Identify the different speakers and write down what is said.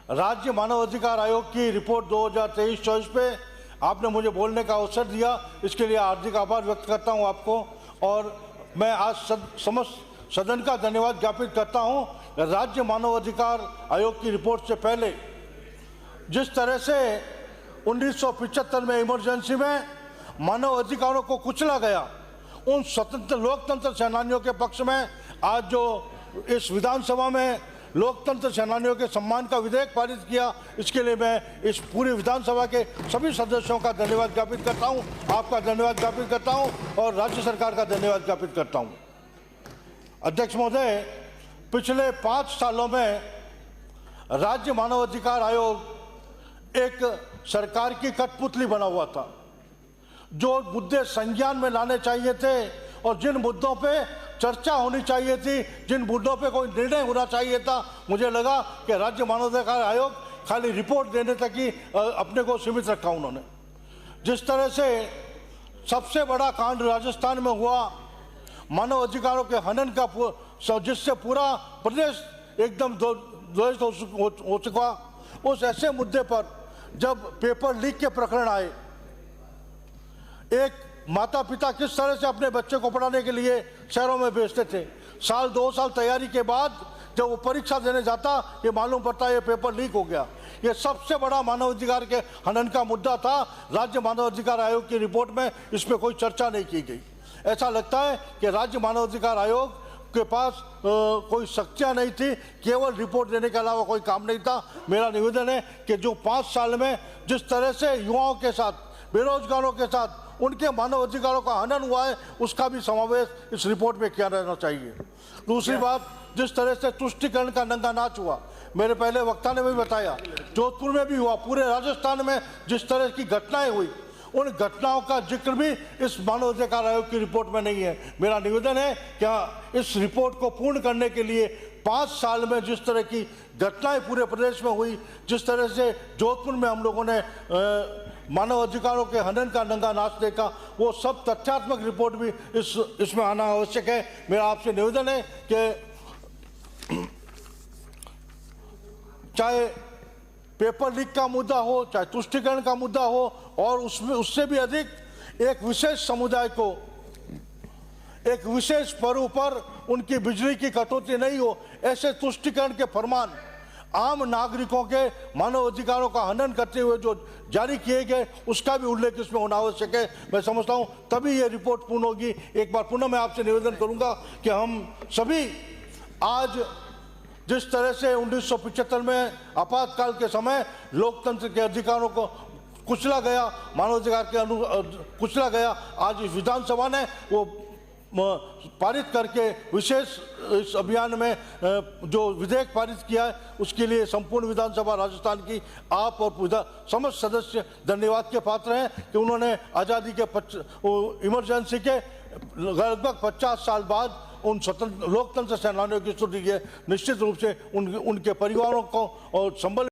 Speaker 1: राज्य मानव अधिकार आयोग की रिपोर्ट 2023-24 पे आपने मुझे बोलने का अवसर दिया, इसके लिए हार्दिक आभार व्यक्त करता हूं आपको। और मैं आज समस्त सदन का धन्यवाद ज्ञापित करता हूं। राज्य मानव अधिकार आयोग की रिपोर्ट से पहले जिस तरह से 1975 में इमरजेंसी में मानव अधिकारों को कुचला गया, उन स्वतंत्र लोकतंत्र सेनानियों के पक्ष में आज जो इस विधानसभा में लोकतंत्र सेनानियों के सम्मान का विधेयक पारित किया, इसके लिए मैं इस पूरी विधानसभा के सभी सदस्यों का धन्यवाद ज्ञापित करता हूं, आपका धन्यवाद ज्ञापित करता हूं और राज्य सरकार का धन्यवाद ज्ञापित करता हूं। अध्यक्ष महोदय, पिछले 5 सालों में राज्य मानव अधिकार आयोग एक सरकार की कठपुतली बना हुआ था। जो मुद्दे संज्ञान में लाने चाहिए थे और जिन मुद्दों पे चर्चा होनी चाहिए थी, जिन मुद्दों पे कोई निर्णय होना चाहिए था, मुझे लगा कि राज्य मानवाधिकार आयोग खाली रिपोर्ट देने तक ही अपने को सीमित रखा उन्होंने। जिस तरह से सबसे बड़ा कांड राजस्थान में हुआ, मानव अधिकारों के हनन का, जिससे पूरा प्रदेश एकदम ध्वस्त हो चुका, उस ऐसे मुद्दे पर जब पेपर लीक के प्रकरण आए, एक माता पिता किस तरह से अपने बच्चे को पढ़ाने के लिए शहरों में भेजते थे, 2 साल तैयारी के बाद जब वो परीक्षा देने जाता, ये मालूम पड़ता ये पेपर लीक हो गया। ये सबसे बड़ा मानवाधिकार के हनन का मुद्दा था। राज्य मानवाधिकार आयोग की रिपोर्ट में इस पर कोई चर्चा नहीं की गई। ऐसा लगता है कि राज्य मानवाधिकार आयोग के पास कोई शक्तियाँ नहीं थी, केवल रिपोर्ट देने के अलावा कोई काम नहीं था। मेरा निवेदन है कि जो 5 साल में जिस तरह से युवाओं के साथ, बेरोजगारों के साथ उनके मानव अधिकारों का हनन हुआ है, उसका भी समावेश इस रिपोर्ट में किया रहना चाहिए। दूसरी बात, जिस तरह से तुष्टीकरण का नंगा नाच हुआ, मेरे पहले वक्ता ने भी बताया, जोधपुर में भी हुआ, पूरे राजस्थान में जिस तरह की घटनाएं हुई, उन घटनाओं का जिक्र भी इस मानव अधिकार आयोग की रिपोर्ट में नहीं है। मेरा निवेदन है कि इस रिपोर्ट को पूर्ण करने के लिए 5 साल में जिस तरह की घटनाएं पूरे प्रदेश में हुई, जिस तरह से जोधपुर में हम लोगों ने मानव अधिकारों के हनन का नंगा नाच देखा, वो सब तथ्यात्मक रिपोर्ट भी इसमें आना आवश्यक है। मेरा आपसे निवेदन है कि चाहे पेपर लीक का मुद्दा हो, चाहे तुष्टीकरण का मुद्दा हो, और उससे भी अधिक एक विशेष समुदाय को एक विशेष पर्व पर उनकी बिजली की कटौती नहीं हो, ऐसे तुष्टीकरण के फरमान आम नागरिकों के मानव अधिकारों का हनन करते हुए जो जारी किए गए, उसका भी उल्लेख इसमें होना आवश्यक है। मैं समझता हूं तभी ये रिपोर्ट पूर्ण होगी। एक बार पुनः मैं आपसे निवेदन करूंगा कि हम सभी आज जिस तरह से 1975 में आपातकाल के समय लोकतंत्र के अधिकारों को कुचला गया, मानवाधिकार के कुचला गया, आज इस विधानसभा ने वो पारित करके विशेष इस अभियान में जो विधेयक पारित किया है, उसके लिए संपूर्ण विधानसभा राजस्थान की आप और समस्त सदस्य धन्यवाद के पात्र हैं कि उन्होंने आज़ादी के इमरजेंसी के लगभग 50 साल बाद उन स्वतंत्र लोकतंत्र सेनानियों की स्तुति की है। निश्चित रूप से उनके परिवारों को और संबल